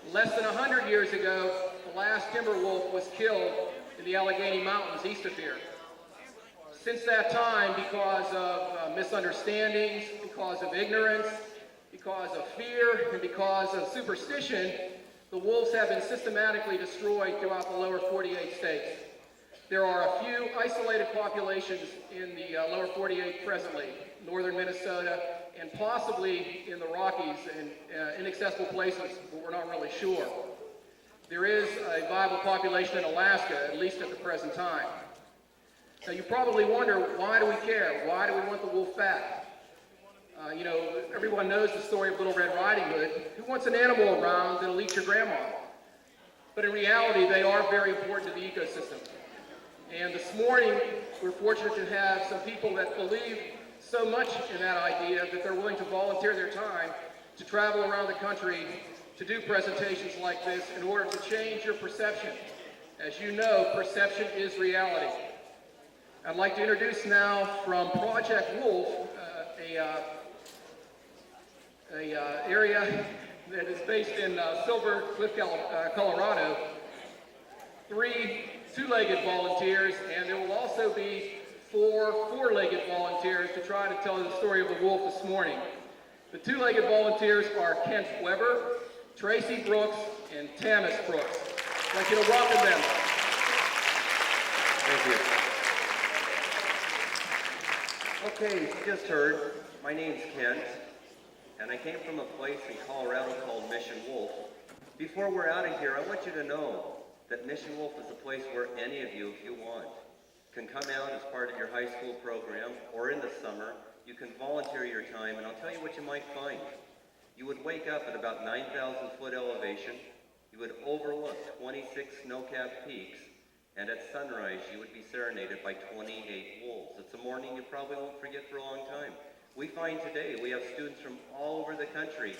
Less than 100 years ago, the last timber wolf was killed in the Allegheny Mountains east of here. Since that time, because of misunderstandings, because of ignorance, because of fear, and because of superstition, the wolves have been systematically destroyed throughout the lower 48 states. There are a few isolated populations in the lower 48 presently, northern Minnesota, and possibly in the Rockies and inaccessible places, but we're not really sure. There is a viable population in Alaska, at least at the present time. Now you probably wonder, why do we care? Why do we want the wolf back? Everyone knows the story of Little Red Riding Hood. Who wants an animal around that'll eat your grandma? But in reality, they are very important to the ecosystem. And this morning, we're fortunate to have some people that believe so much in that idea that they're willing to volunteer their time to travel around the country to do presentations like this in order to change your perception. As you know, perception is reality. I'd like to introduce now from Project Wolf, area that is based in Silver Cliff, Colorado, 3 two-legged volunteers, and there will also be 4 four-legged volunteers to try to tell the story of the wolf this morning. The two-legged volunteers are Kent Weber, Tracy Brooks, and Tamis Brooks. I'd like you to welcome them. Thank you. Okay, you just heard, my name's Kent, and I came from a place in Colorado called Mission Wolf. Before we're out of here, I want you to know that Mission Wolf is a place where any of you, if you want, can come out as part of your high school program, or in the summer, you can volunteer your time, and I'll tell you what you might find. You would wake up at about 9,000 foot elevation, you would overlook 26 snow-capped peaks, and at sunrise you would be serenaded by 28 wolves. It's a morning you probably won't forget for a long time. We find today we have students from all over the country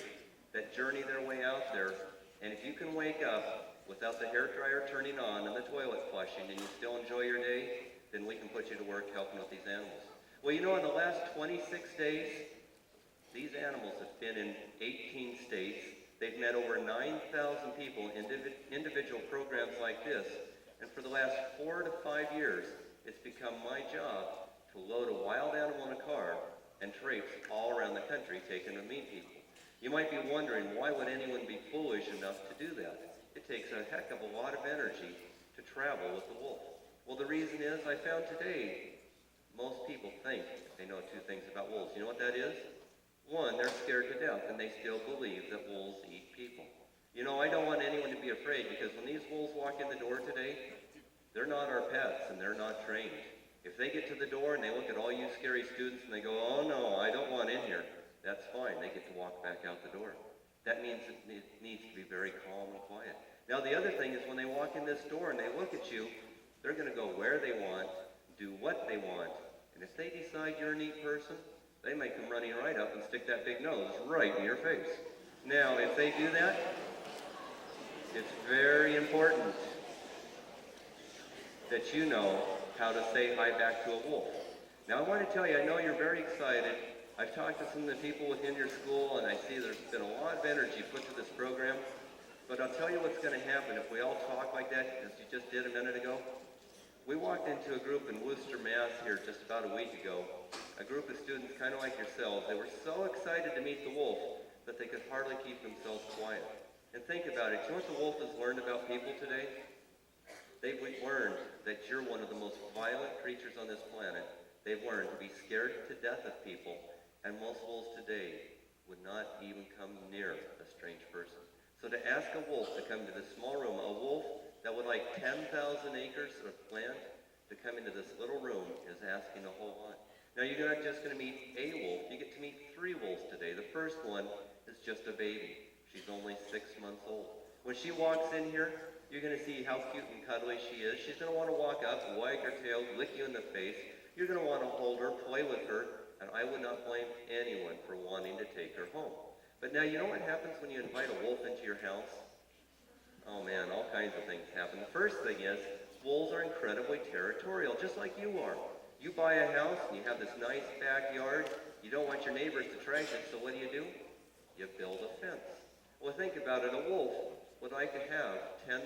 that journey their way out there, and if you can wake up without the hair dryer turning on and the toilet flushing and you still enjoy your day, then we can put you to work helping with these animals. Well, in the last 26 days, these animals have been in 18 states. They've met over 9,000 people in individual programs like this. And for the last 4 to 5 years, it's become my job to load a wild animal in a car and traipse all around the country taking to meet people. You might be wondering, why would anyone be foolish enough to do that? It takes a heck of a lot of energy to travel with the wolf. Well, the reason is, I found today, most people think they know 2 things about wolves. You know what that is? One, they're scared to death, and they still believe that wolves eat people. I don't want anyone to be afraid, because when these wolves walk in the door today, they're not our pets, and they're not trained. If they get to the door and they look at all you scary students and they go, "Oh no, I don't want in here," that's fine. They get to walk back out the door. That means it needs to be very calm and quiet. Now, the other thing is, when they walk in this door and they look at you, they're going to go where they want, do what they want. And if they decide you're a neat person, they may come running right up and stick that big nose right in your face. Now, if they do that, it's very important that you know how to say hi back to a wolf. Now, I want to tell you, I know you're very excited. I've talked to some of the people within your school, and I see there's been a lot of energy put to this program. But I'll tell you what's going to happen if we all talk like that, as you just did a minute ago. We walked into a group in Worcester, Mass. here just about a week ago. A group of students kind of like yourselves. They were so excited to meet the wolf that they could hardly keep themselves quiet. And think about it. You know what the wolf has learned about people today? They've learned that you're one of the most violent creatures on this planet. They've learned to be scared to death of people. And most wolves today would not even come near a strange person. So to ask a wolf to come to this small room, a wolf that would like 10,000 acres of land, to come into this little room is asking a whole lot. Now, you're not just going to meet a wolf. You get to meet 3 wolves today. The first one is just a baby. She's only 6 months old. When she walks in here, you're going to see how cute and cuddly she is. She's going to want to walk up, wag her tail, lick you in the face. You're going to want to hold her, play with her, and I would not blame anyone for wanting to take her home. But now, you know what happens when you invite a wolf into your house? Oh man, all kinds of things happen. The first thing is, wolves are incredibly territorial, just like you are. You buy a house and you have this nice backyard. You don't want your neighbors to trash it, so what do? You build a fence. Well, think about it. A wolf would like to have 10,000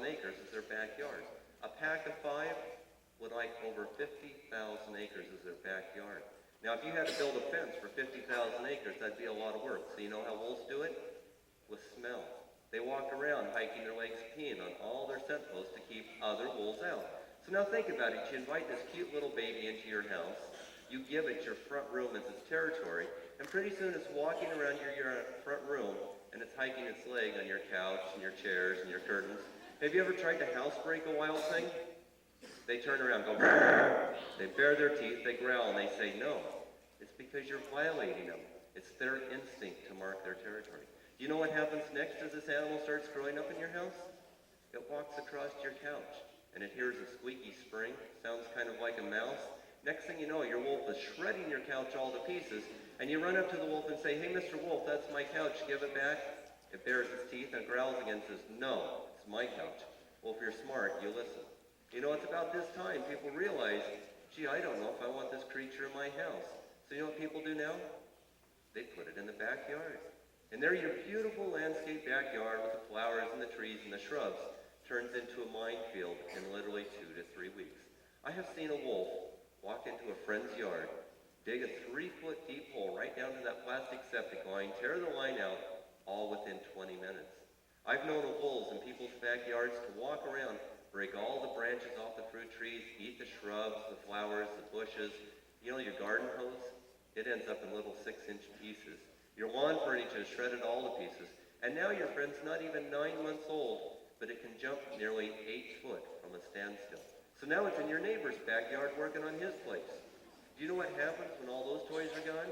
acres as their backyard. A pack of 5 would like over 50,000 acres as their backyard. Now, if you had to build a fence for 50,000 acres, that'd be a lot of work. So you know how wolves do it? With smell. They walk around hiking their legs, peeing on all their scent posts to keep other wolves out. So now think about it. You invite this cute little baby into your house. You give it your front room as its territory. And pretty soon it's walking around your front room and it's hiking its leg on your couch and your chairs and your curtains. Have you ever tried to housebreak a wild thing? They turn around, go, brrr. They bare their teeth, they growl, and they say no. It's because you're violating them. It's their instinct to mark their territory. Do you know what happens next as this animal starts growing up in your house? It walks across your couch, and it hears a squeaky spring, sounds kind of like a mouse. Next thing you know, your wolf is shredding your couch all to pieces, and you run up to the wolf and say, hey, Mr. Wolf, that's my couch, give it back. It bares its teeth and growls again and says, no, it's my couch. Well, if you're smart, you listen. You know, it's about this time people realize, gee, I don't know if I want this creature in my house. So you know what people do now? They put it in the backyard. And there your beautiful landscape backyard with the flowers and the trees and the shrubs turns into a minefield in literally 2 to 3 weeks. I have seen a wolf walk into a friend's yard, dig a 3-foot deep hole right down to that plastic septic line, tear the line out, all within 20 minutes. I've known of wolves in people's backyards to walk around, break all the branches off the fruit trees, eat the shrubs, the flowers, the bushes. You know, your garden hose, it ends up in little 6-inch pieces. Your lawn furniture is shredded all to pieces. And now your friend's not even 9 months old, but it can jump nearly 8 foot from a standstill. So now it's in your neighbor's backyard working on his place. Do you know what happens when all those toys are gone?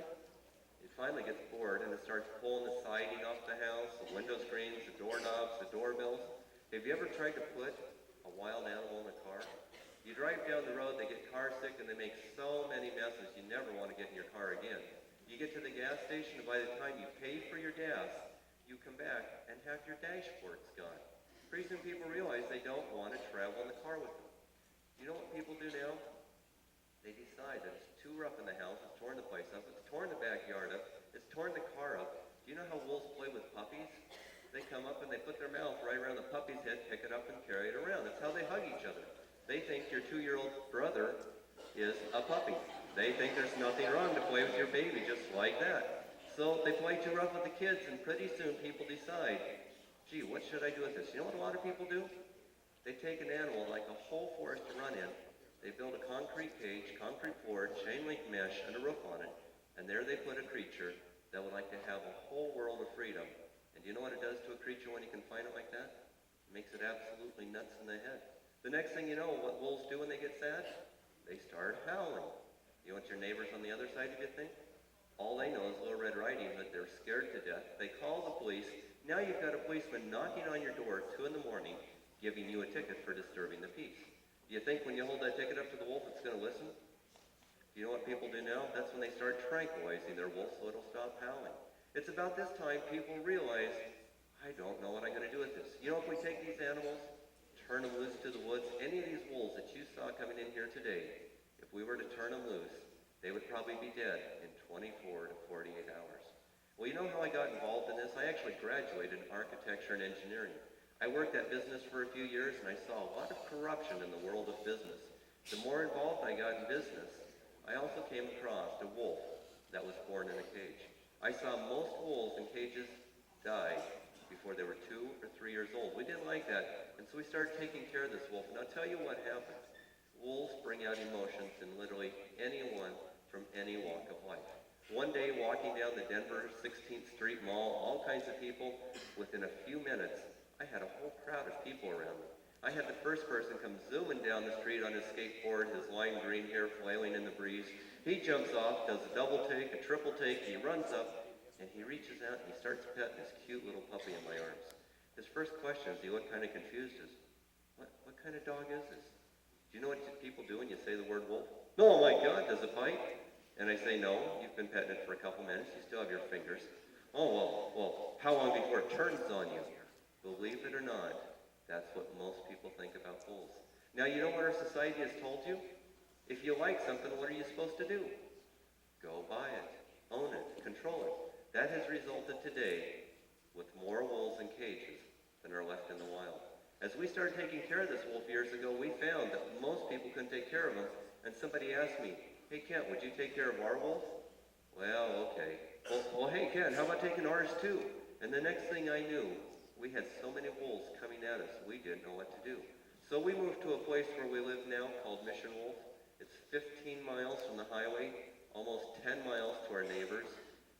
It finally gets bored and it starts pulling the siding off the house, the window screens, the doorknobs, the doorbells. Have you ever tried to put a wild animal in a car? You drive down the road, they get car sick, and they make so many messes you never want to get in your car again. You get to the gas station, and by the time you pay for your gas, you come back and half your dashboard's gone. Pretty soon people realize they don't want to travel in the car with them. You know what people do now? They decide that it's too rough in the house, it's torn the place up, it's torn the backyard up, it's torn the car up. Do you know how wolves play with puppies? They come up and they put their mouth right around the puppy's head, pick it up and carry it around. That's how they hug each other. They think your 2-year-old brother is a puppy. They think there's nothing wrong to play with your baby just like that. So they play too rough with the kids, and pretty soon people decide, gee, what should I do with this? You know what a lot of people do? They take an animal like a whole forest to run in. They build a concrete cage, concrete floor, chain link mesh, and a roof on it. And there they put a creature that would like to have a whole world of freedom. And do you know what it does to a creature when you confine it like that? It makes it absolutely nuts in the head. The next thing you know, what wolves do when they get sad? They start howling. You know what your neighbors on the other side of you think? All they know is Little Red Riding Hood. They're scared to death. They call the police. Now you've got a policeman knocking on your door at 2 in the morning, giving you a ticket for disturbing the peace. Do you think when you hold that ticket up to the wolf, it's going to listen? Do you know what people do now? That's when they start tranquilizing their wolf so it'll stop howling. It's about this time people realize, I don't know what I'm going to do with this. You know, if we take these animals, turn them loose to the woods, any of these wolves that you saw coming in here today, if we were to turn them loose, they would probably be dead in 24 to 48 hours. Well, you know how I got involved in this? I actually graduated in architecture and engineering. I worked at business for a few years, and I saw a lot of corruption in the world of business. The more involved I got in business, I also came across a wolf that was born in a cage. I saw most wolves in cages die before they were 2 or 3 years old. We didn't like that, and so we started taking care of this wolf. And I'll tell you what happened. Wolves bring out emotions in literally anyone from any walk of life. One day, walking down the Denver 16th Street Mall, all kinds of people, within a few minutes, I had a whole crowd of people around me. I had the first person come zooming down the street on his skateboard, his lime green hair flailing in the breeze. He jumps off, does a double take, a triple take, he runs up, and he reaches out and he starts petting this cute little puppy in my arms. His first question, as he looked kind of confused, is, what kind of dog is this? Do you know what people do when you say the word wolf? Oh my God, does it bite? And I say, no, you've been petting it for a couple minutes, you still have your fingers. Oh, well, how long before it turns on you? Believe it or not, that's what most people think about wolves. Now, you know what our society has told you? If you like something, what are you supposed to do? Go buy it, own it, control it. That has resulted today with more wolves in cages than are left in the wild. As we started taking care of this wolf years ago, we found that most people couldn't take care of him, and somebody asked me, "Hey Kent, would you take care of our wolf?" Well, okay. Well, hey Kent, how about taking ours too? And the next thing I knew, we had so many wolves coming at us, we didn't know what to do. So we moved to a place where we live now called Mission Wolf. It's 15 miles from the highway, almost 10 miles to our neighbors.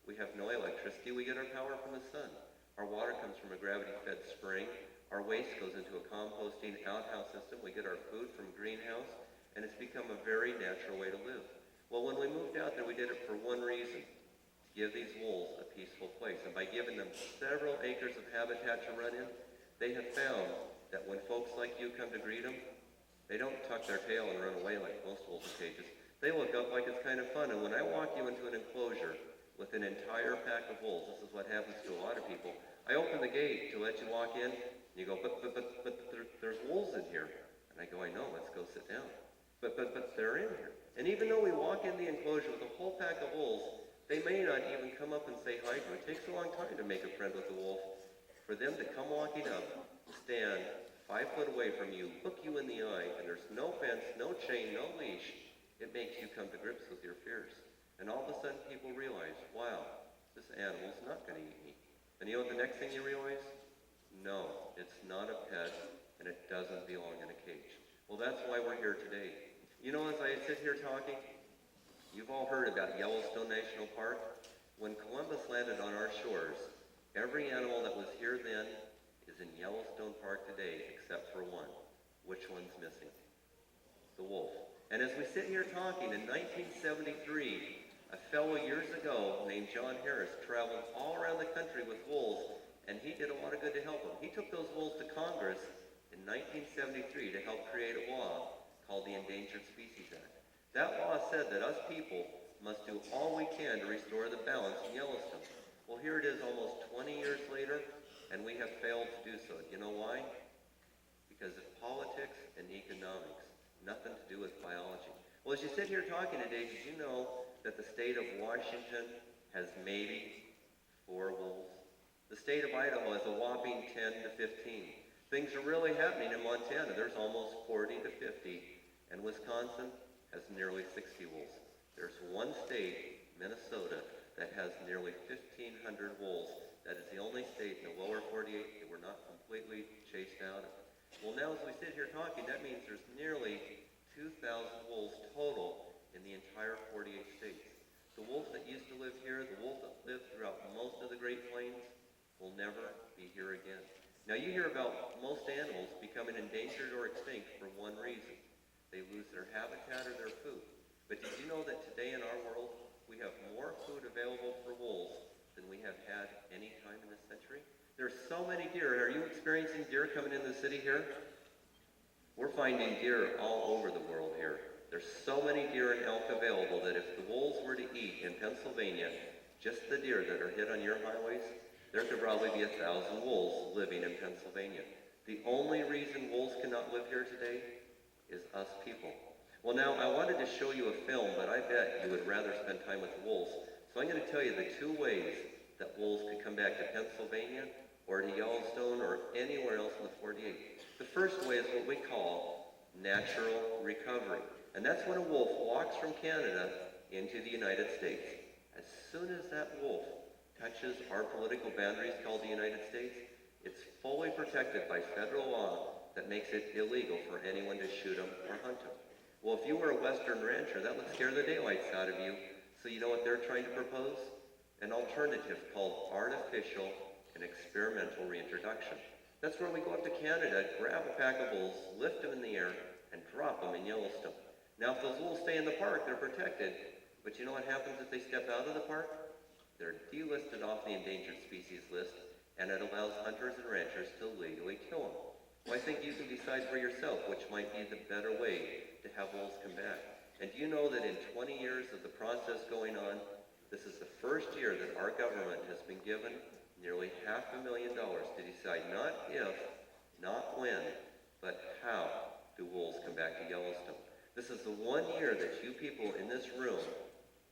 We have no electricity. We get our power from the sun. Our water comes from a gravity-fed spring. Our waste goes into a composting outhouse system. We get our food from a greenhouse, and it's become a very natural way to live. Well, when we moved out there, we did it for one reason: to give these wolves a peaceful place. And by giving them several acres of habitat to run in, they have found that when folks like you come to greet them, they don't tuck their tail and run away like most wolves in cages. They look up like it's kind of fun. And when I walk you into an enclosure with an entire pack of wolves, this is what happens to a lot of people. I open the gate to let you walk in, and you go, but there's wolves in here. And I go, I know, let's go sit down. But they're in here. And even though we walk in the enclosure with a whole pack of wolves, they may not even come up and say hi to you. It takes a long time to make a friend with a wolf. For them to come walking up, stand 5 foot away from you, look you in the eye, and there's no fence, no chain, no leash, it makes you come to grips with your fears. And all of a sudden people realize, wow, this animal's not going to eat me. And you know what the next thing you realize? No, it's not a pet, and it doesn't belong in a cage. Well, that's why we're here today. You know, as I sit here talking, you've all heard about Yellowstone National Park. When Columbus landed on our shores, every animal that was here then is in Yellowstone Park today, except for one. Which one's missing? The wolf. And as we sit here talking, in 1973, a fellow years ago named John Harris traveled all around the country with wolves, and he did a lot of good to help them. He took those wolves to Congress in 1973 to help create a law called the Endangered Species Act. That law said that us people must do all we can to restore the balance in Yellowstone. Well, here it is almost 20 years later, and we have failed to do so. You know why? Because of politics and economics, nothing to do with biology. Well, as you sit here talking today, did you know that the state of Washington has maybe 4 wolves? The state of Idaho has a whopping 10 to 15. Things are really happening in Montana. There's almost 40 to 50. And Wisconsin has nearly 60 wolves. There's one state, Minnesota, that has nearly 1,500 wolves. That is the only state in the lower 48 that we're not completely chased out of. Well, now as we sit here talking, that means there's nearly 2,000 wolves total in the entire 48 states. The wolf that used to live here, the wolf that lived throughout most of the Great Plains, will never be here again. Now you hear about most animals becoming endangered or extinct for one reason. They lose their habitat or their food. But did you know that today in our world, we have more food available for wolves than we have had any time in this century? There's so many deer. Are you experiencing deer coming into the city here? We're finding deer all over the world here. There's so many deer and elk available that if the wolves were to eat in Pennsylvania, just the deer that are hit on your highways, there could probably be 1,000 wolves living in Pennsylvania. The only reason wolves cannot live here today is us people. Well, now I wanted to show you a film, but I bet you would rather spend time with the wolves. So I'm going to tell you the 2 ways that wolves could come back to Pennsylvania or to Yellowstone or anywhere else in the 48. The first way is what we call natural recovery. And that's when a wolf walks from Canada into the United States. As soon as that wolf touches our political boundaries called the United States, it's fully protected by federal law that makes it illegal for anyone to shoot them or hunt them. Well, if you were a Western rancher, that would scare the daylights out of you. So you know what they're trying to propose? An alternative called artificial and experimental reintroduction. That's where we go up to Canada, grab a pack of wolves, lift them in the air, and drop them in Yellowstone. Now, if those wolves stay in the park, they're protected. But you know what happens if they step out of the park? They're delisted off the endangered species list, and it allows hunters and ranchers to legally kill them. Well, I think you can decide for yourself which might be the better way to have wolves come back. And do you know that in 20 years of the process going on, this is the first year that our government has been given nearly $500,000 to decide not if, not when, but how do wolves come back to Yellowstone. This is the one year that you people in this room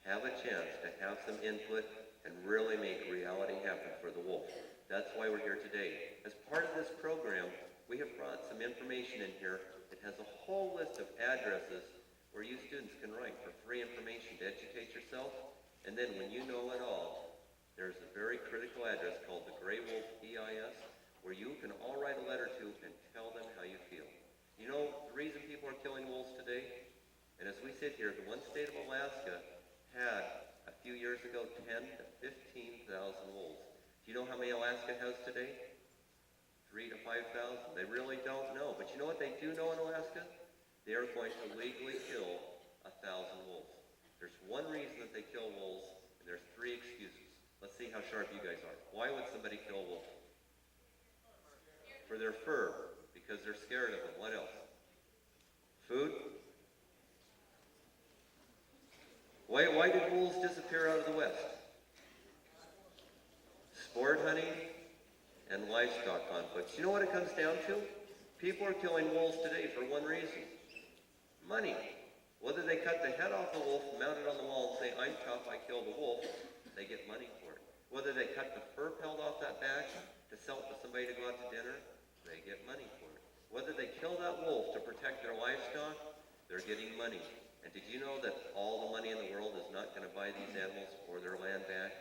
have a chance to have some input and really make reality happen for the wolf. That's why we're here today. As part of this program, we have brought some information in here. It has a whole list of addresses where you students can write for free information to educate yourself. And then when you know it all, there's a very critical address called the Gray Wolf EIS, where you can all write a letter to and tell them how you feel. You know the reason people are killing wolves today? And as we sit here, the one state of Alaska had a few years ago 10 to 15,000 wolves. Do you know how many Alaska has today? 3,000 to 5,000. They really don't know. But you know what they do know in Alaska? They are going to legally kill 1,000 wolves. There's one reason that they kill wolves, and there's 3 excuses. Let's see how sharp you guys are. Why would somebody kill a wolf? For their fur, because they're scared of them. What else? Food? Why did wolves disappear out of the West? Sport hunting and livestock conflicts. You know what it comes down to? People are killing wolves today for one reason. Money. Whether they cut the head off the wolf, mount it on the wall, and say, I'm tough, I killed a wolf, they get money for it. Whether they cut the fur pelt off that back to sell it to somebody to go out to dinner, they get money for it. Whether they kill that wolf to protect their livestock, they're getting money. And did you know that all the money in the world is not going to buy these animals or their land back?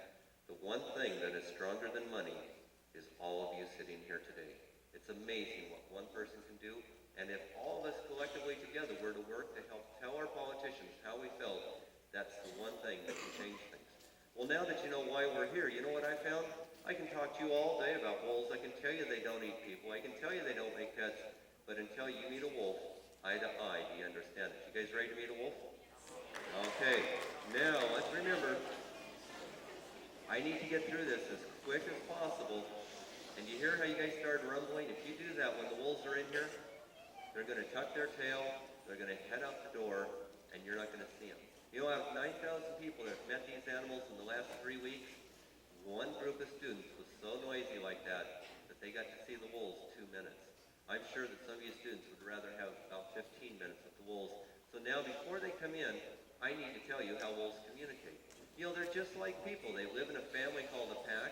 The one thing that is stronger than money is all of you sitting here today. It's amazing what one person can do. And if all of us collectively together were to work to help tell our politicians how we felt, that's the one thing that can change things. Well, now that you know why we're here, you know what I found? I can talk to you all day about wolves. I can tell you they don't eat people. I can tell you they don't make pets. But until you meet a wolf, eye to eye, do you understand it? You guys ready to meet a wolf? Okay, now let's remember, I need to get through this as quick as possible. And you hear how you guys started rumbling? If you do that when the wolves are in here, they're going to tuck their tail, they're going to head out the door, and you're not going to see them. You know, out of 9,000 people that have met these animals in the last 3 weeks, one group of students was so noisy like that that they got to see the wolves 2 minutes. I'm sure that some of you students would rather have about 15 minutes with the wolves. So now before they come in, I need to tell you how wolves communicate. You know, they're just like people. They live in a family called a pack.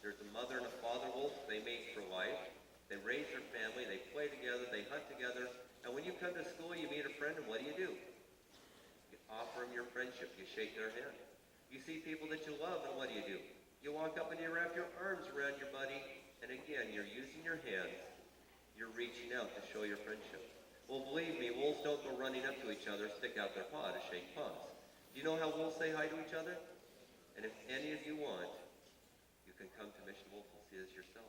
There's a mother and a father wolf. They mate for life. They raise their family. They play together. They hunt together. And when you come to school, you meet a friend, and what do? You offer them your friendship. You shake their hand. You see people that you love, and what do? You walk up and you wrap your arms around your buddy, and again, you're using your hands. You're reaching out to show your friendship. Well, believe me, wolves don't go running up to each other, stick out their paw to shake paws. Do you know how wolves say hi to each other? And if any of you want, you can come to Mission Wolf and see this yourself.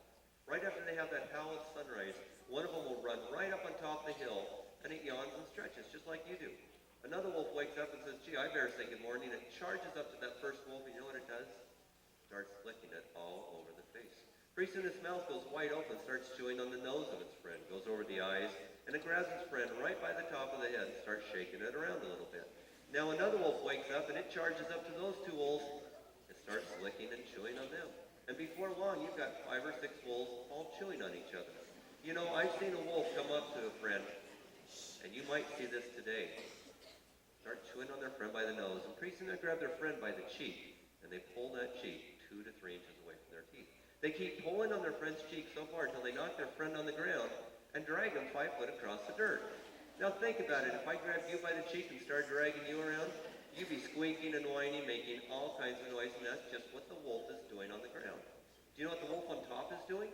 Right after they have that howl at sunrise, one of them will run right up on top of the hill, and it yawns and stretches, just like you do. Another wolf wakes up and says, gee, I better say good morning. It charges up to that first wolf, and you know what it does? Starts licking it all over the face. Pretty soon its mouth goes wide open, starts chewing on the nose of its friend, goes over the eyes, and it grabs its friend right by the top of the head and starts shaking it around a little bit. Now another wolf wakes up, and it charges up to those 2 wolves. It starts licking and chewing on them. And before long, you've got 5 or 6 wolves all chewing on each other. You know, I've seen a wolf come up to a friend, and you might see this today. Start chewing on their friend by the nose, and pretty soon they grab their friend by the cheek, and they pull that cheek 2 to 3 inches away from their teeth. They keep pulling on their friend's cheek so far until they knock their friend on the ground and drag him 5 foot across the dirt. Now think about it. If I grabbed you by the cheek and started dragging you around, you'd be squeaking and whining, making all kinds of noise, and that's just what the wolf is doing on the ground. Do you know what the wolf on top is doing?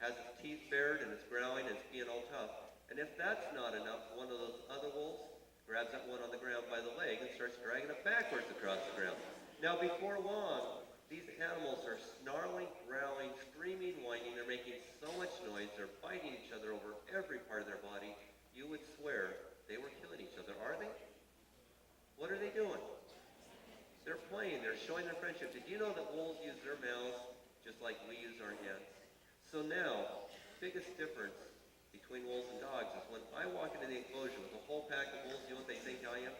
Has its teeth bared and it's growling and it's being all tough. And if that's not enough, one of those other wolves grabs that one on the ground by the leg and starts dragging it backwards across the ground. Now before long, these animals are snarling, growling, screaming, whining. They're making so much noise. They're biting each other over every part of their body. You would swear they were killing each other. Are they? What are they doing? They're playing. They're showing their friendship. Did you know that wolves use their mouths just like we use our hands? So now, biggest difference between wolves and dogs is when I walk into the enclosure with a whole pack of wolves, you know what they think I am?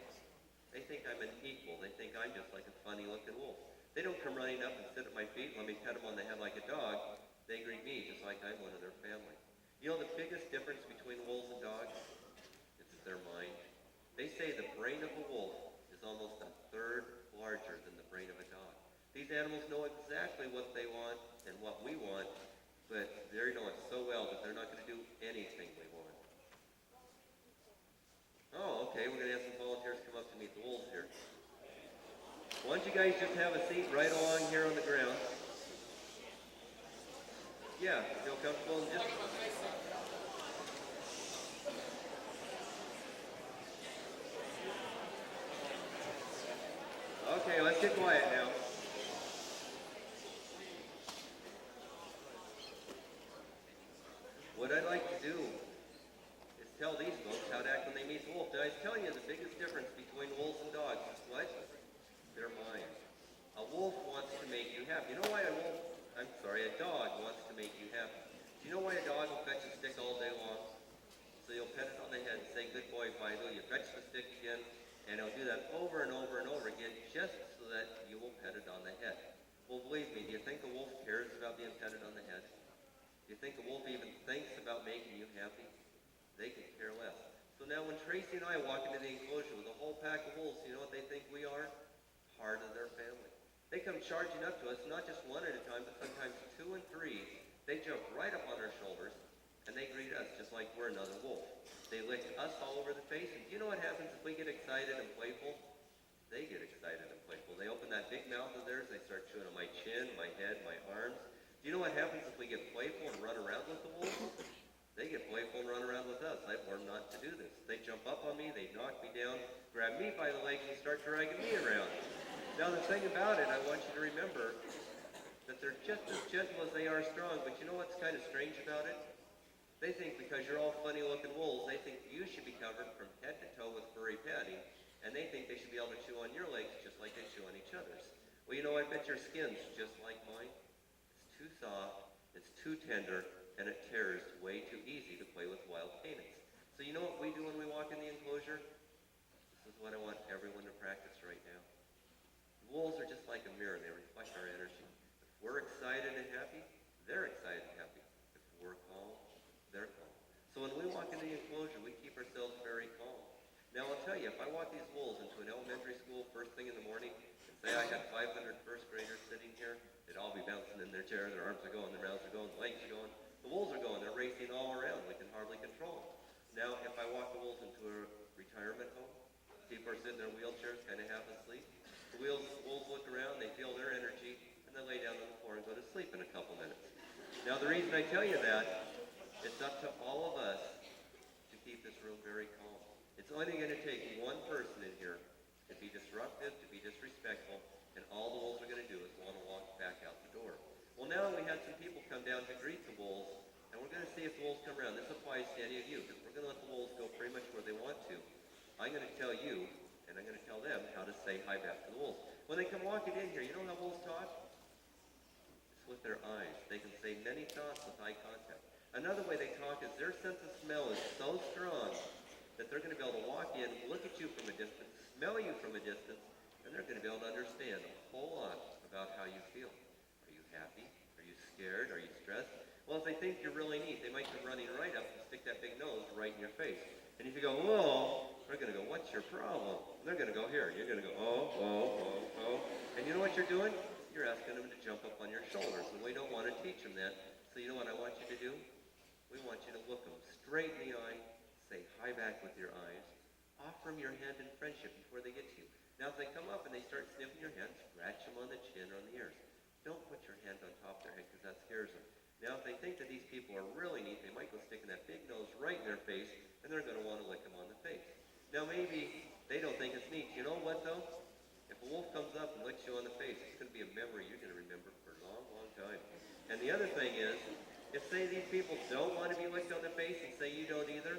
They think I'm an equal. They think I'm just like a funny-looking wolf. They don't come running up and sit at my feet and let me pet them on the head like a dog. They greet me just like I'm one of their family. You know the biggest difference between wolves and dogs? It's their mind. They say the brain of a wolf is almost a third larger than the brain of a dog. These animals know exactly what they want, and what we want, but they know it so well that they're not going to do anything we want. Oh, okay, we're going to have some volunteers come up to meet the wolves here. Why don't you guys just have a seat right along here on the ground? Yeah, feel comfortable and just... Okay, let's get quiet now. What I'd like to do is tell these folks how to act when they meet the wolf. Did I tell you the biggest difference between wolves and dogs is what? Their minds. A wolf wants to make you happy. You know why a dog wants to make you happy. Do you know why a dog will fetch a stick all day long? So you'll pet it on the head and say, good boy, Fido. You fetch the stick again, and he'll do that over and over and over again just so that you will pet it on the head. Well, believe me, do you think a wolf cares about being petted on the head? Do you think a wolf even thinks about making you happy? They could care less. So now when Tracy and I walk into the enclosure with a whole pack of wolves, you know what they think we are? Part of their family. They come charging up to us, not just one at a time, but sometimes two and three. They jump right up on our shoulders, and they greet us just like we're another wolf. They lick us all over the face, and do you know what happens if we get excited and playful? They get excited and playful. They open that big mouth of theirs, they start chewing on my chin, my head, my arms. Do you know what happens if we get playful and run around with the wolves? They get playful and run around with us. I've learned not to do this. They jump up on me, they knock me down, grab me by the legs, and start dragging me around. Now the thing about it, I want you to remember that they're just as gentle as they are strong, but you know what's kind of strange about it? They think because you're all funny-looking wolves, they think you should be covered from head to toe with furry padding, and they think they should be able to chew on your legs just like they chew on each other's. Well, you know, I bet your skin's just like mine. It's too soft, it's too tender, and it tears way too easy to play with wild canines. So you know what we do when we walk in the enclosure? This is what I want everyone to practice right now. Wolves are just like a mirror, they reflect our energy. If we're excited and happy, they're excited and happy. If we're calm, they're calm. So when we walk into the enclosure, we keep ourselves very calm. Now I'll tell you, if I walk these wolves into an elementary school first thing in the morning, and say I had 500 first graders sitting here, they'd all be bouncing in their chairs, their arms are going, their mouths are going, their legs are going. The wolves are going, they're racing all around, we can hardly control them. Now if I walk the wolves into a retirement home, people are sitting in their wheelchairs, kind of half asleep. The wolves look around, they feel their energy, and they lay down on the floor and go to sleep in a couple minutes. Now the reason I tell you that, it's up to all of us to keep this room very calm. It's only going to take one person in here to be disruptive, to be disrespectful, and all the wolves are going to do is want to walk back out the door. Well, now we had some people come down to greet the wolves, and we're going to see if the wolves come around. This applies to any of you, because we're going to let the wolves go pretty much where they want to. I'm going to tell you, and I'm going to tell them how to say hi back to the wolves. When they come walking in here, you know how wolves talk? It's with their eyes. They can say many thoughts with eye contact. Another way they talk is their sense of smell is so strong that they're going to be able to walk in, look at you from a distance, smell you from a distance, and they're going to be able to understand a whole lot about how you feel. Are you happy? Are you scared? Are you stressed? Well, if they think you're really neat, they might come running right up and stick that big nose right in your face. And if you go, whoa, they're going to go, what's your problem? And they're going to go, here. You're going to go, oh. And you know what you're doing? You're asking them to jump up on your shoulders, and we don't want to teach them that. So you know what I want you to do? We want you to look them straight in the eye, say hi back with your eyes, offer them your hand in friendship before they get to you. Now, if they come up and they start sniffing your hand, scratch them on the chin or on the ears. Don't put your hand on top of their head because that scares them. Now, if they think that these people are really neat, they might go sticking that big nose right in their face, and they're going to want to lick them on the face. Now, maybe they don't think it's neat. You know what, though? If a wolf comes up and licks you on the face, it's going to be a memory you're going to remember for a long, long time. And the other thing is, if, say, these people don't want to be licked on the face and say you don't either,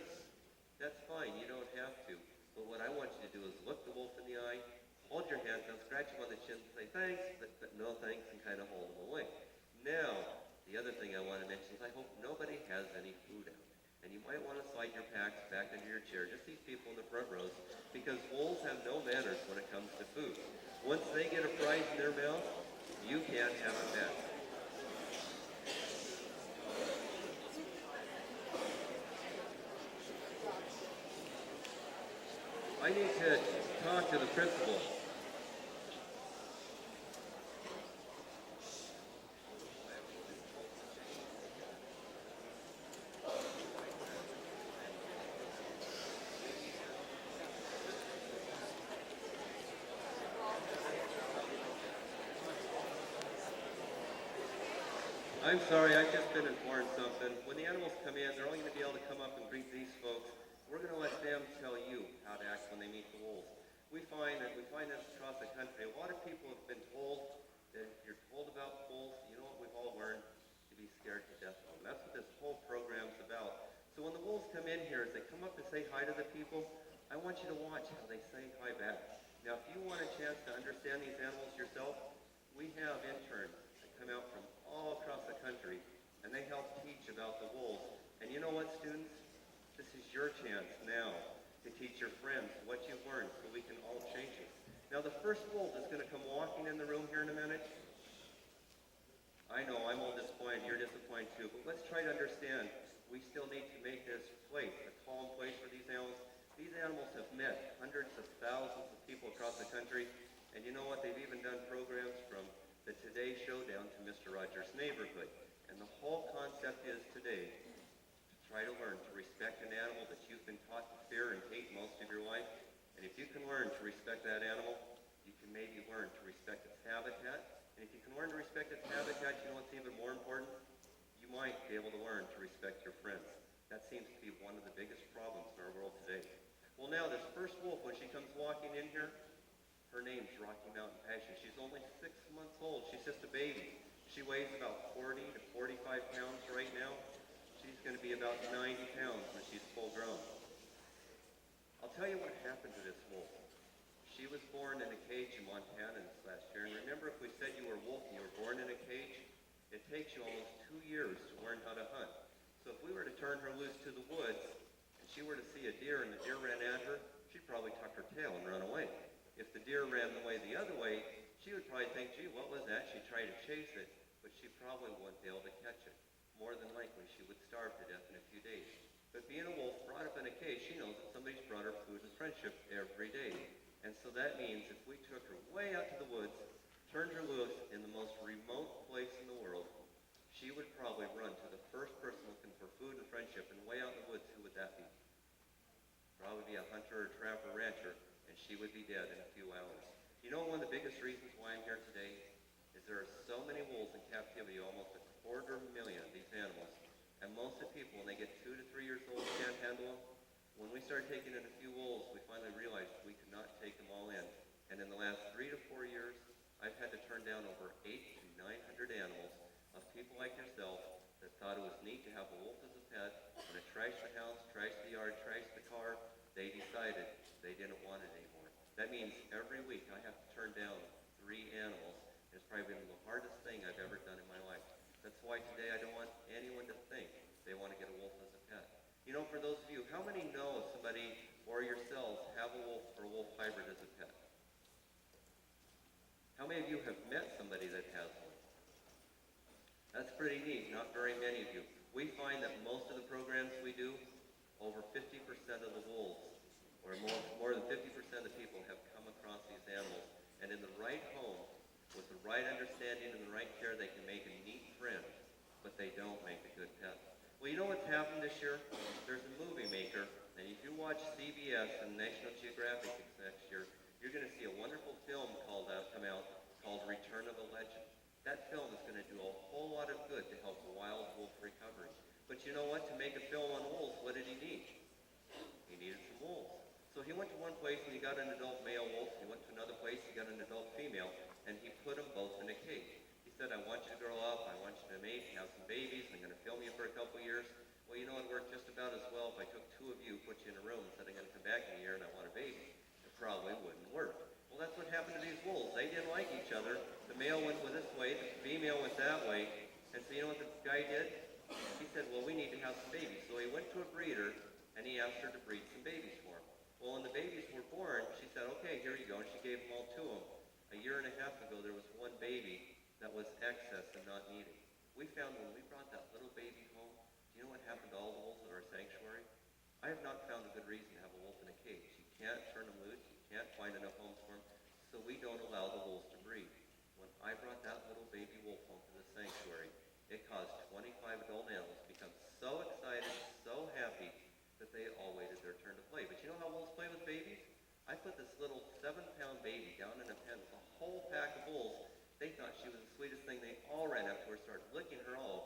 that's fine. You don't have to. But what I want you to do is look the wolf in the eye, hold your hand down, scratch him on the chin, say thanks, but no thanks, and kind of hold him away. Now, the other thing I want to mention is I hope nobody has any food out. And you might want to slide your packs back under your chair, just these people in the front rows, because wolves have no manners when it comes to food. Once they get a prize in their mouth, you can't have it back. I need to talk to the principal. I'm sorry, I've just been informed something. When the animals come in, they're only going to be able to come up and greet these folks. We're going to let them tell you how to act when they meet the wolves. We find this across the country. A lot of people have been told that if you're told about wolves, you know what we've all learned? To be scared to death of them. That's what this whole program's about. So when the wolves come in here, as they come up to say hi to the people, I want you to watch how they say hi back. Now, if you want a chance to understand these animals yourself, we have interns that come out from all across the country, and they help teach about the wolves. And you know what, students? This is your chance now to teach your friends what you've learned so we can all change it. Now, the first wolf is going to come walking in the room here in a minute. I know, I'm all disappointed. You're disappointed too. But let's try to understand. We still need to make this place a calm place for these animals. These animals have met hundreds of thousands of people across the country. And you know what? They've even done programs from the Today Show down to Mr. Rogers' Neighborhood. And the whole concept is today to try to learn to respect an animal that you've been taught to fear and hate most of your life. And if you can learn to respect that animal, you can maybe learn to respect its habitat. And if you can learn to respect its habitat, you know what's even more important? You might be able to learn to respect your friends. That seems to be one of the biggest problems in our world today. Well, now this first wolf, when she comes walking in here, her name's Rocky Mountain Passion. She's only 6 months old. She's just a baby. She weighs about 40 to 45 pounds right now. She's going to be about 90 pounds when she's full grown. I'll tell you what happened to this wolf. She was born in a cage in Montana this last year. And remember, if we said you were a wolf and you were born in a cage, it takes you almost 2 years to learn how to hunt. So if we were to turn her loose to the woods, and she were to see a deer and the deer ran at her, she'd probably tuck her tail and run away. If the deer ran away the other way, she would probably think, gee, what was that? She'd try to chase it, but she probably wouldn't be able to catch it. More than likely, she would starve to death in a few days. But being a wolf brought up in a cage, she knows that somebody's brought her food and friendship every day. And so that means if we took her way out to the woods, turned her loose in the most remote place in the world, she would probably run to the first person looking for food and friendship, and way out in the woods, who would that be? Probably be a hunter or trapper rancher, and she would be dead in a few hours. You know, one of the biggest reasons why I'm here today is there are so many wolves in captivity, almost 250,000 of these animals, and most of the people, when they get 2 to 3 years old, can't handle them. When we started taking in a few wolves, we finally realized we could not take them all in. And in the last 3 to 4 years, I've had to turn down over 800 to 900 animals of people like yourself that thought it was neat to have a wolf as a pet, and it trashed the house, trashed the yard, trashed the car. They decided they didn't want it anymore. That means every week I have to turn down 3 animals. It's probably been the hardest thing I've ever done in my life. That's why today I don't want anyone to think they want to get a wolf as a pet. You know, for those of you, how many know somebody or yourselves have a wolf or a wolf hybrid as a pet? How many of you have met somebody that has one? That's pretty neat. Not very many of you. We find that most of the programs we do, over 50% of the wolves, or more than 50% of the people have come across these animals. And in the right home, with the right understanding and the right care, they can make a neat friend, but they don't make a good pet. Well, you know what's happened this year? There's a movie maker, and if you watch CBS and National Geographic next year, you're going to see a wonderful film come out called Return of the Legend. That film is going to do a whole lot of good to help the wild wolf recovery. But you know what? To make a film on wolves, what did he need? He needed some wolves. So he went to one place and he got an adult male wolf. He went to another place, he got an adult female, and he put them both in a cage. He said, I want you to grow up, I want you to mate, have some babies, I'm going to film you for a couple years. Well, you know, it worked just about as well if I took 2 of you, put you in a room, and said, I'm going to come back in a year and I want a baby. It probably wouldn't work. Well, that's what happened to these wolves. They didn't like each other. The male went this way, the female went that way. And so you know what the guy did? He said, well, we need to have some babies. So he went to a breeder and he asked her to breed some babies for him. Well, when the babies were born, she said, okay, here you go. And she gave them all to him. A year and a half ago, there was one baby that was excess and not needed. We found when we brought that little baby home, do you know what happened to all the wolves at our sanctuary? I have not found a good reason to have a wolf in a cage. You can't turn them loose. You can't find enough homes for them. So we don't allow the wolves to breed. When I brought that little baby wolf home to the sanctuary, it caused 25 adult animals to become so excited, so happy, that they all waited their turn to play. But you know how wolves play with babies? I put this little 7-pound baby down in a pen with a whole pack of wolves. They thought she was the sweetest thing. They all ran up to her, started licking her all over.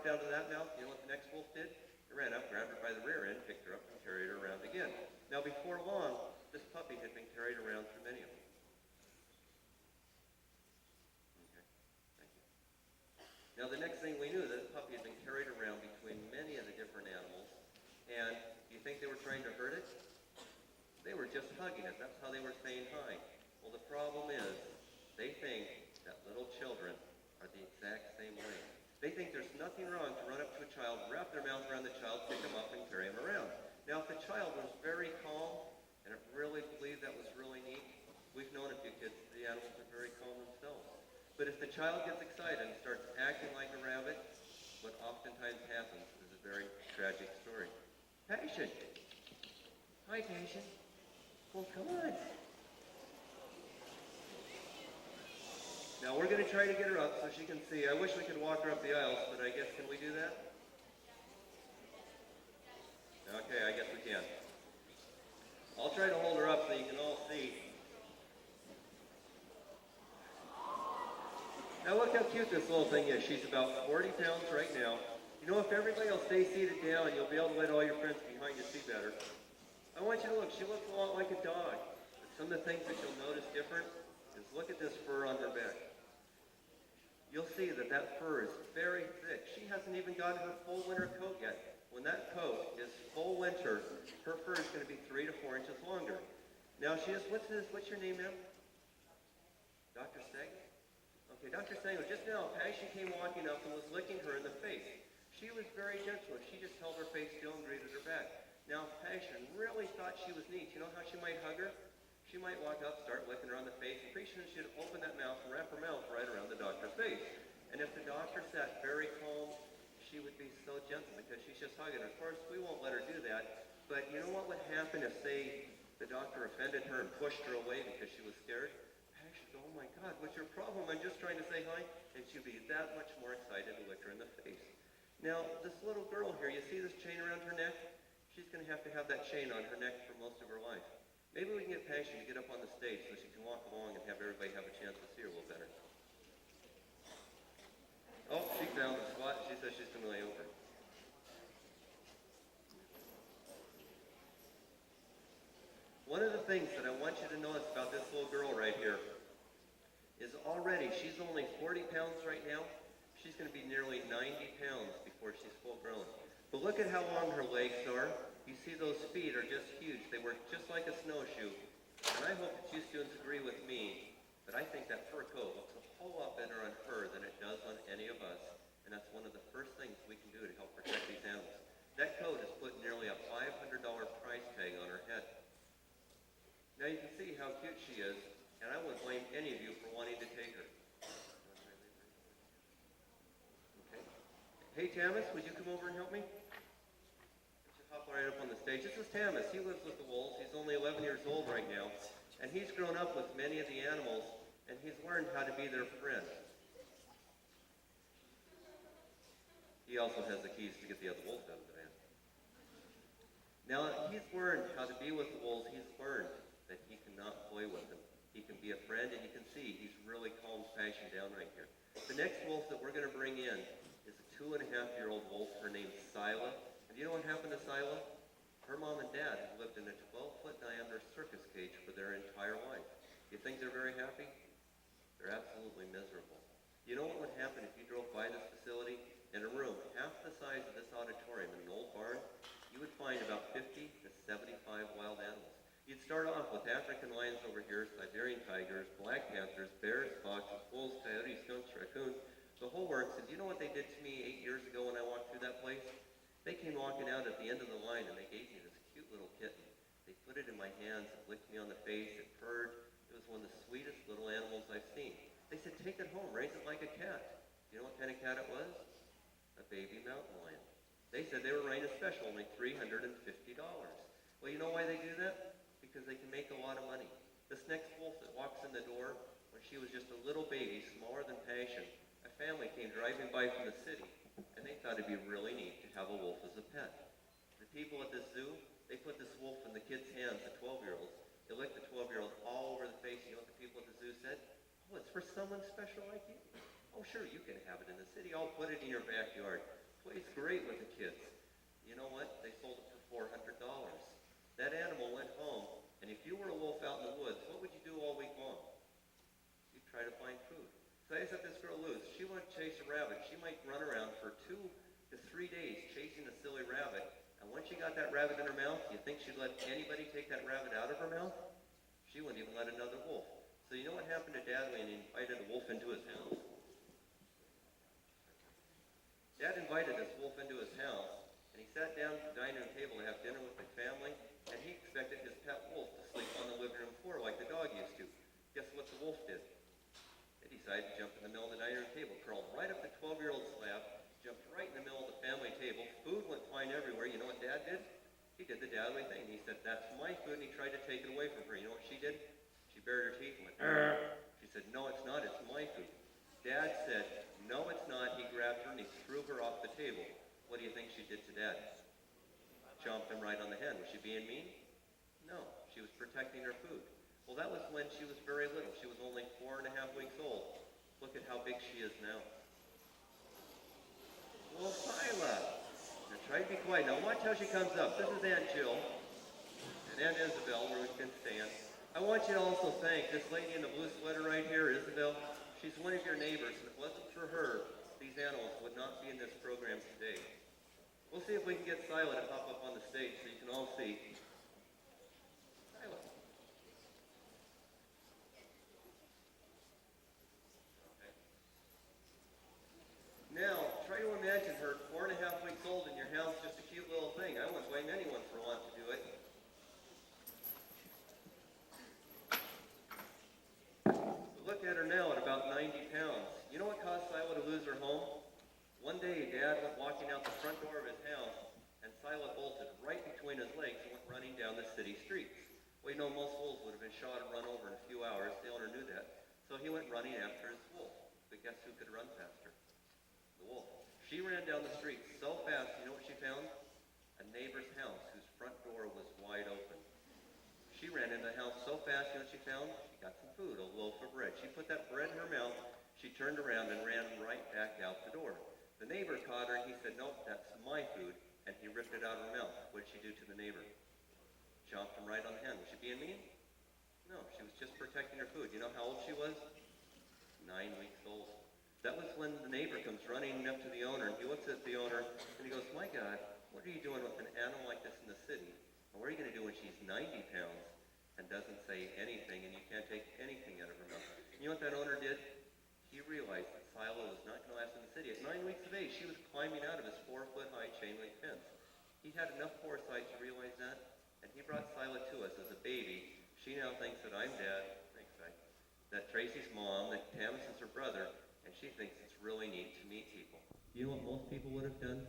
popped out of that mouth, you know what the next wolf did? It ran up, grabbed her by the rear end, picked her up, and carried her around again. Now, before long, this puppy had been carried around through many of them. Okay, thank you. Now, the next thing we knew, that puppy had been carried around between many of the different animals, and do you think they were trying to hurt it? They were just hugging it. That's how they were saying hi. Well, the problem is, they think that little children are the exact same way. They think there's nothing wrong to run up to a child, wrap their mouth around the child, pick him up, and carry him around. Now, if the child was very calm, and really believed that was really neat, we've known a few kids, the animals are very calm themselves. But if the child gets excited and starts acting like a rabbit, what oftentimes happens is a very tragic story. Passion. Hi, Passion. Well, come on. Now, we're going to try to get her up so she can see. I wish we could walk her up the aisles, but I guess, can we do that? Okay, I guess we can. I'll try to hold her up so you can all see. Now look how cute this little thing is. She's about 40 pounds right now. You know, if everybody will stay seated down, you'll be able to let all your friends behind you see better. I want you to look. She looks a lot like a dog. But some of the things that you'll notice different is look at this fur on her back. You'll see that that fur is very thick. She hasn't even got her full winter coat yet. When that coat is full winter, her fur is going to be 3 to 4 inches longer. Now she is, what's your name, ma'am? Dr. Sagan? Okay, Dr. Sagan, just now, Passion came walking up and was licking her in the face. She was very gentle. She just held her face still and greeted her back. Now, if Passion really thought she was neat, you know how she might hug her? She might walk up, start licking her on the face, and pretty soon she'd open that mouth and wrap her mouth right around the doctor's face. And if the doctor sat very calm, she would be so gentle because she's just hugging her. Of course, we won't let her do that, but you know what would happen if, say, the doctor offended her and pushed her away because she was scared? Passion, oh my God, what's your problem? I'm just trying to say hi. And she'd be that much more excited to lick her in the face. Now, this little girl here, you see this chain around her neck? She's going to have that chain on her neck for most of her life. Maybe we can get Passion to get up on the stage so she can walk along and have everybody have a chance to see her a little better. Oh, she found the spot. She says she's going to lay over. One of the things that I want you to notice about this little girl right here is already, she's only 40 pounds right now. She's going to be nearly 90 pounds before she's full grown. But look at how long her legs are. You see those feet are just huge. They work just like a snowshoe. And I hope that you students agree with me that I think that fur coat looks a whole lot better on her than it does on any of us. And that's one of the first things we can do to help protect these animals. That coat has put nearly a $500 price tag on her head. Now you can see how cute she is, and I wouldn't blame any of you for wanting to take her. Okay. Hey, Tamas, would you come over and help me? Hop right up on the stage. This is Tamas. He lives with the wolves. He's only 11 years old right now, and he's grown up with many of the animals, and he's learned how to be their friend. He also has the keys to get the other wolves out of the van. Now, he's learned how to be with the wolves. He's learned that he cannot play with them. He can be a friend, and you can see he's really calmed Passion down right here. The next wolf that we're going to bring in is a 2.5-year-old wolf. Her name's Sila. And you know what happened to Sila? Her mom and dad have lived in a 12-foot diameter circus cage for their entire life. You think they're very happy? They're absolutely miserable. You know what would happen if you drove by this facility? In a room half the size of this auditorium in an old barn, you would find about 50 to 75 wild animals. You'd start off with African lions over here, Siberian tigers, black panthers, bears, foxes, wolves, coyotes, skunks, raccoons, the whole works. And do you know what they did to me 8 years ago when I walked through that place? They came walking out at the end of the line and they gave me this cute little kitten. They put it in my hands, it licked me on the face, it purred. It was one of the sweetest little animals I've seen. They said, take it home, raise it like a cat. You know what kind of cat it was? A baby mountain lion. They said they were running a special, only $350. Well, you know why they do that? Because they can make a lot of money. This next wolf that walks in the door, when she was just a little baby, smaller than Passion, a family came driving by from the city, and they thought it'd be really neat to have a wolf as a pet. The people at the zoo, they put this wolf in the kids' hands, the 12-year-olds. They licked the 12-year-old all over the face. You know what the people at the zoo said? Oh, it's for someone special like you. Oh, sure, you can have it in the city. I'll put it in your backyard. Plays great with the kids. You know what? They sold it for $400. That animal went home, and if you were a wolf out in the woods, what would you do all week long? You'd try to find food. So I set this girl loose. She wanted to chase a rabbit. She might run around for 2 to 3 days chasing a silly rabbit. And once she got that rabbit in her mouth, you think she'd let anybody take that rabbit out of her mouth? She wouldn't even let another wolf. So you know what happened to Dad when he invited a wolf into his house? Dad invited this wolf into his house, and he sat down at the dining room table to have dinner with the family, and he expected his pet wolf to sleep on the living room floor like the dog used to. Guess what the wolf did? It decided to jump in the middle of the dining room table, crawled right up the 12-year-old's lap, jumped right in the middle of the family table. Food went flying everywhere. You know what Dad did? He did the dadly thing. He said, "That's my food," and he tried to take it away from her. You know what she did? She bared her teeth and went, "Arr." She said, "No, it's not. It's my food." Dad said, "No, it's not." He grabbed her and he threw her off the table. What do you think she did to Dad? Chomped him right on the head. Was she being mean? No, she was protecting her food. Well, that was when she was very little. She was only 4.5 weeks old. Look at how big she is now. Well, Sila. Now try to be quiet. Now watch how she comes up. This is Aunt Jill and Aunt Isabel, where we've been staying. I want you to also thank this lady in the blue sweater right here, Isabel. She's one of your neighbors, and if it wasn't for her, these animals would not be in this program today. We'll see if we can get Sila to pop up on the stage so you can all see. Sila. Okay. Now, try to imagine her 4.5 weeks old in your house, just a cute little thing. I wouldn't blame anyone for wanting to do it. Look at her now at about 90 pounds. You know what caused Sila to lose her home? One day, Dad went walking out the front door of his house, and Sila bolted right between his legs and went running down the city streets. Well, you know, most wolves would have been shot and run over in a few hours. The owner knew that. So he went running after his wolf. But guess who could run faster? The wolf. She ran down the street so fast, you know what she found? A neighbor's house whose front door was wide open. She ran into the house so fast, you know what she found? She got some food, a loaf of bread. She put that bread in her mouth, she turned around and ran right back out the door. The neighbor caught her and he said, "Nope, that's my food," and he ripped it out of her mouth. What did she do to the neighbor? Chomped him right on the hand. Was she being mean? No, she was just protecting her food. You know how old she was? 9 weeks old. That was when the neighbor comes running up to the owner, and he looks at the owner, and he goes, "My God, what are you doing with an animal like this in the city? And what are you going to do when she's 90 pounds and doesn't say anything, and you can't take anything out of her mouth?" You know what that owner did? He realized that Sila was not going to last in the city. At 9 weeks of age, she was climbing out of his 4-foot-high chain link fence. He had enough foresight to realize that, and he brought Sila to us as a baby. She now thinks that I'm Dad. Thanks, Dad. That Tracy's mom, that Tamis is her brother, and she thinks it's really neat to meet people. You know what most people would have done?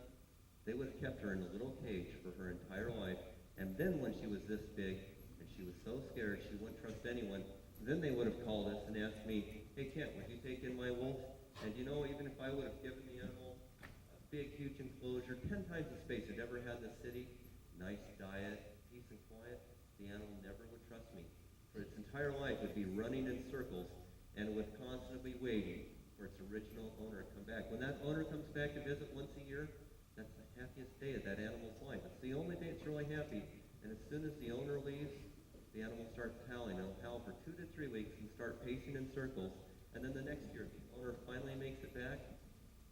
They would have kept her in a little cage for her entire life, and then when she was this big, and she was so scared she wouldn't trust anyone, then they would have called us and asked me, "Hey Kent, would you take in my wolf?" And you know, even if I would have given the animal a big, huge enclosure, 10 times the space it ever had in the city, nice diet, peace and quiet, the animal never would trust me. For its entire life would be running in circles and would constantly waiting for its original owner to come back. When that owner comes back to visit once a year, that's the happiest day of that animal's life. It's the only day it's really happy. And as soon as the owner leaves, the animal starts howling. It'll howl for 2 to 3 weeks and start pacing in circles. And then the next year, the owner finally makes it back.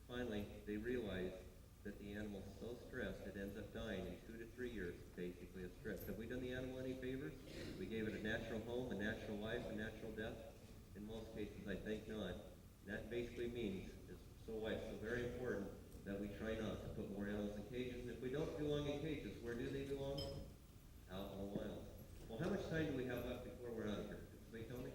Finally, they realize that the animal's so stressed it ends up dying in 2 to 3 years, basically, of stress. Have we done the animal any favors? We gave it a natural home, a natural life, a natural death? In most cases, I think not. And that basically means, it's so very important that we try not to put more animals in cages. And if we don't belong in cages, where do they belong? Out in the wild. Well, how much time do we have left before we're out of here? Did somebody tell me?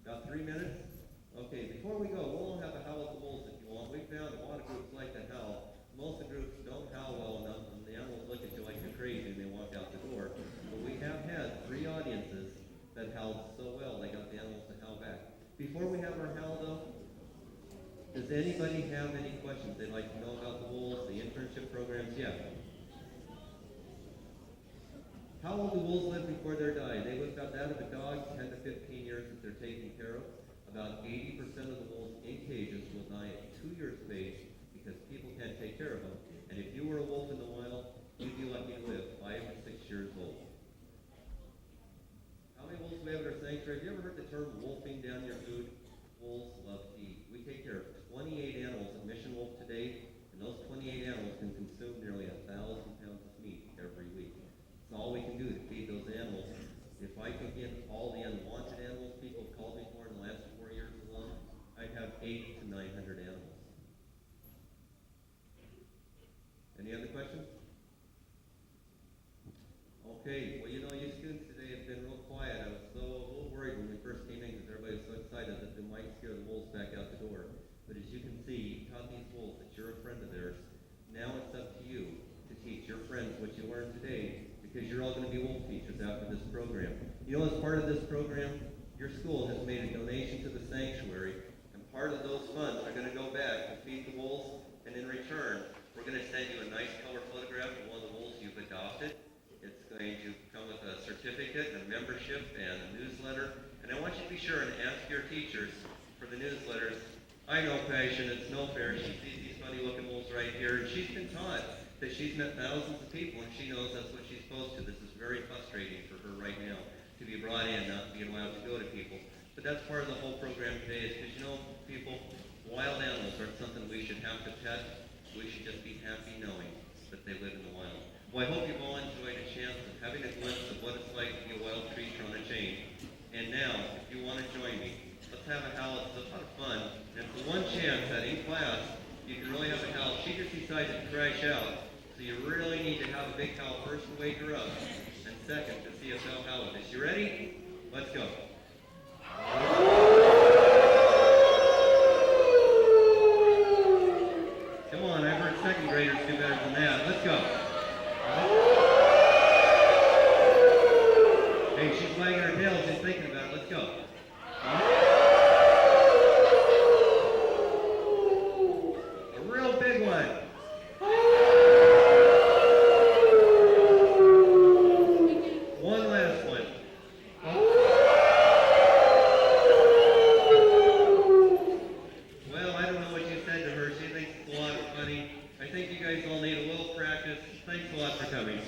About 3 minutes? Okay, before we go, we'll have a howl at the wolves if you want. We found a lot of groups like to howl. Most of the groups don't howl well enough, and the animals look at you like you're crazy and they walk out the door. But we have had 3 audiences that howled so well they got the animals to howl back. Before we have our howl, though, does anybody have any questions they'd like to know about the wolves, the internship programs? Yeah. How long do wolves live before they die? They live about that of a dog, 10 to 15 years if they're taken care of. About 80% of the wolves in cages will die at 2 years of age because people can't take care of them. And if you were a wolf in the wild, you'd be lucky to live 5 or 6 years old. How many wolves do we have in our sanctuary? Have you ever heard the term wolfing down your food? Wolves love to eat. We take care of 28 animals at Mission Wolf today, and those 28 animals can consume nearly 1,000 pounds of meat every week. It's all we can do to feed those animals. If I could get all the unwanted animals people have called me for in the last 4 years alone, I'd have 800 to 900 animals. Any other questions? Okay, well, you know, you students today have been real quiet. I was a little worried when we first came in because everybody was so excited that they might scare the wolves back out the door. But as you can see, you taught these wolves that you're a friend of theirs. Now it's up to you to teach your friends what you learned today, because you're all going to be wolf teachers after this program. You know, as part of this program, your school has made a donation to the sanctuary, and part of those funds are going to go back to feed the wolves, and in return, we're going to send you a nice color photograph of one of the wolves you've adopted. It's going to come with a certificate, a membership, and a newsletter. And I want you to be sure and ask your teachers for the newsletters. I know Passion, it's no fair. She sees these funny-looking wolves right here, and she's been taught that she's met thousands of people, and she knows that's what she's supposed to. This is very frustrating for her right now, to be brought in, not be allowed to go to people. But that's part of the whole program today, is because, you know, people, wild animals aren't something we should have to pet. We should just be happy knowing that they live in the wild. Well, I hope you've all enjoyed a chance of having a glimpse of what it's like to be a wild creature on a chain. And now, if you want to join me, let's have a howl. It's a lot of fun. And for one chance that in class, you can really have a howl. She just decided to crash out. So you really need to have a big howl first to wake her up, and second to see us all howl with us. You ready? Let's go. Come on, I've heard second graders do better than that. Let's go. Hey, she's wagging her tail just thinking about it. Let's go. A real big one. One last one. Well, I don't know what you said to her. She thinks it's a lot of funny. I think you guys all need a little practice. Thanks a lot for coming.